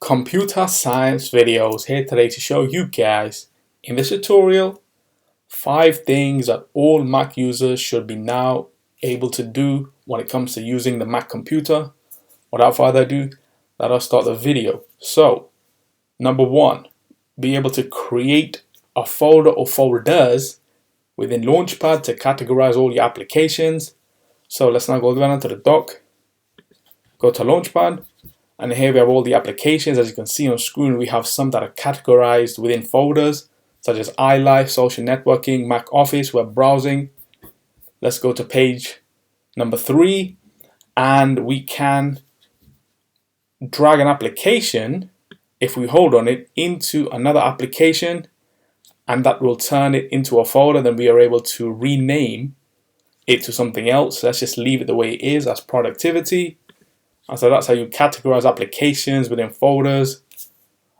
Computer Science Videos here today to show you guys in this tutorial 5 things that all Mac users should be now able to do when it comes to using the Mac computer. Without further ado, let us start the video. So, number 1, be able to create a folder or folders within Launchpad to categorize all your applications. So let's now go down to the dock, go to Launchpad. And here we have all the applications. As you can see on screen, we have some that are categorized within folders, such as iLife, social networking, Mac Office, web browsing. Let's go to page number 3, and we can drag an application, if we hold on it, into another application, and that will turn it into a folder. Then we are able to rename it to something else. Let's just leave it the way it is as productivity. And so that's how you categorize applications within folders,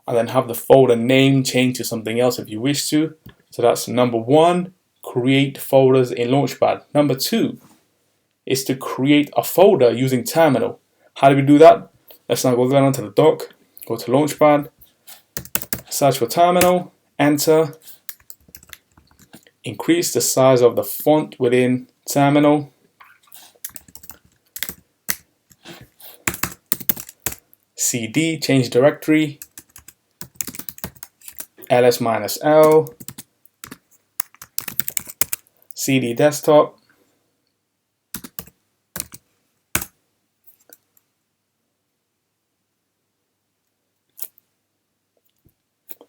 and then have the folder name change to something else if you wish to. So that's number 1, create folders in Launchpad. Number 2 is to create a folder using Terminal. How do we do that? Let's now go down onto the dock, go to Launchpad, search for Terminal, enter, increase the size of the font within Terminal. CD, change directory, ls-l, CD desktop,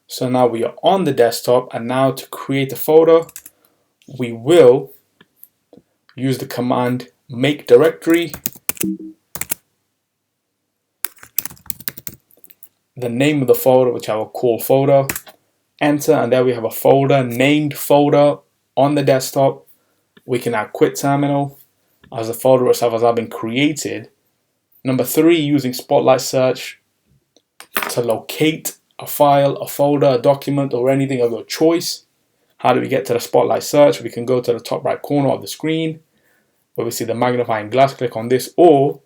so now we are on the desktop, and now to create a folder, we will use the command make directory, the name of the folder, which I will call folder, enter, and there we have a folder named folder on the desktop. We can now quit Terminal as the folder itself has now been created. Number 3, using Spotlight Search to locate a file, a folder, a document, or anything of your choice. How do we get to the Spotlight Search? We can go to the top right corner of the screen where we see the magnifying glass, click on this, or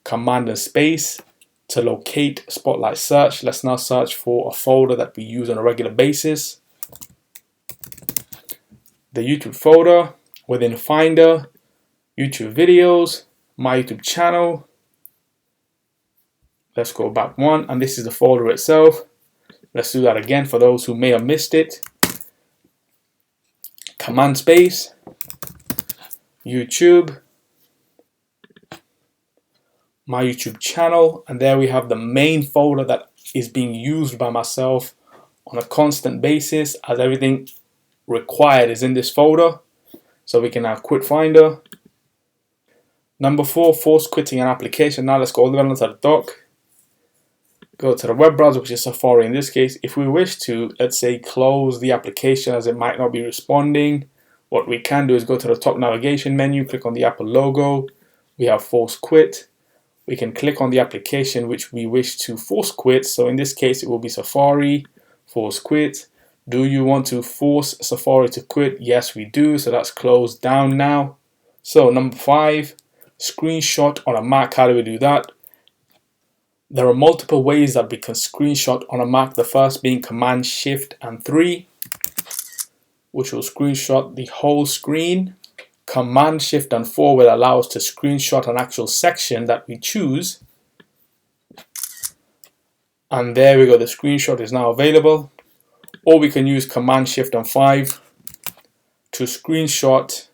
Command and space to locate Spotlight Search. Let's now search for a folder that we use on a regular basis. The YouTube folder, within Finder, YouTube videos, my YouTube channel. Let's go back 1, and this is the folder itself. Let's do that again for those who may have missed it. Command space, YouTube, my YouTube channel, and there we have the main folder that is being used by myself on a constant basis, as everything required is in this folder. So we can now quit Finder. Number 4, force quitting an application. Now let's go all the way onto the dock, go to the web browser, which is Safari in this case. If we wish to, let's say, close the application as it might not be responding, what we can do is go to the top navigation menu, click on the Apple logo, we have force quit. We can click on the application which we wish to force quit. So in this case, it will be Safari, force quit. Do you want to force Safari to quit? Yes, we do. So that's closed down now. So number 5, screenshot on a Mac. How do we do that? There are multiple ways that we can screenshot on a Mac. The first being Command Shift and 3, which will screenshot the whole screen. Command Shift and 4 will allow us to screenshot an actual section that we choose. And there we go, the screenshot is now available. Or we can use Command Shift and 5 to screenshot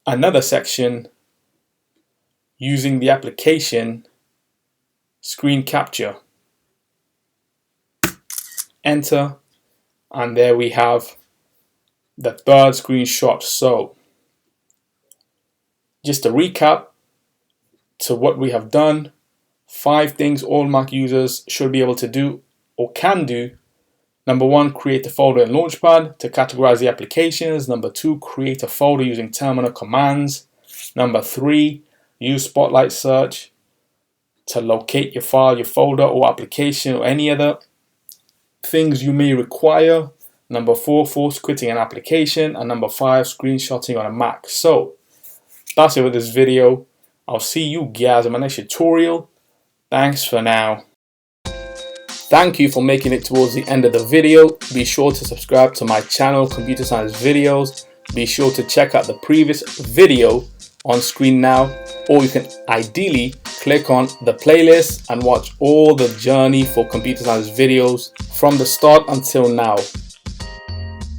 another section using the application screen capture. Enter, and there we have the 3rd screenshot. So just to recap to what we have done, 5 things all Mac users should be able to do or can do. Number 1, create a folder in Launchpad to categorize the applications. Number 2, create a folder using terminal commands. Number 3, use Spotlight Search to locate your file, your folder, or application, or any other things you may require. Number 4, force quitting an application. And number 5, screenshotting on a Mac. So that's it with this video. I'll see you guys in my next tutorial. Thanks for now. Thank you for making it towards the end of the video. Be sure to subscribe to my channel, Computer Science Videos. Be sure to check out the previous video on screen now, or you can ideally click on the playlist and watch all the journey for Computer Science videos from the start until now.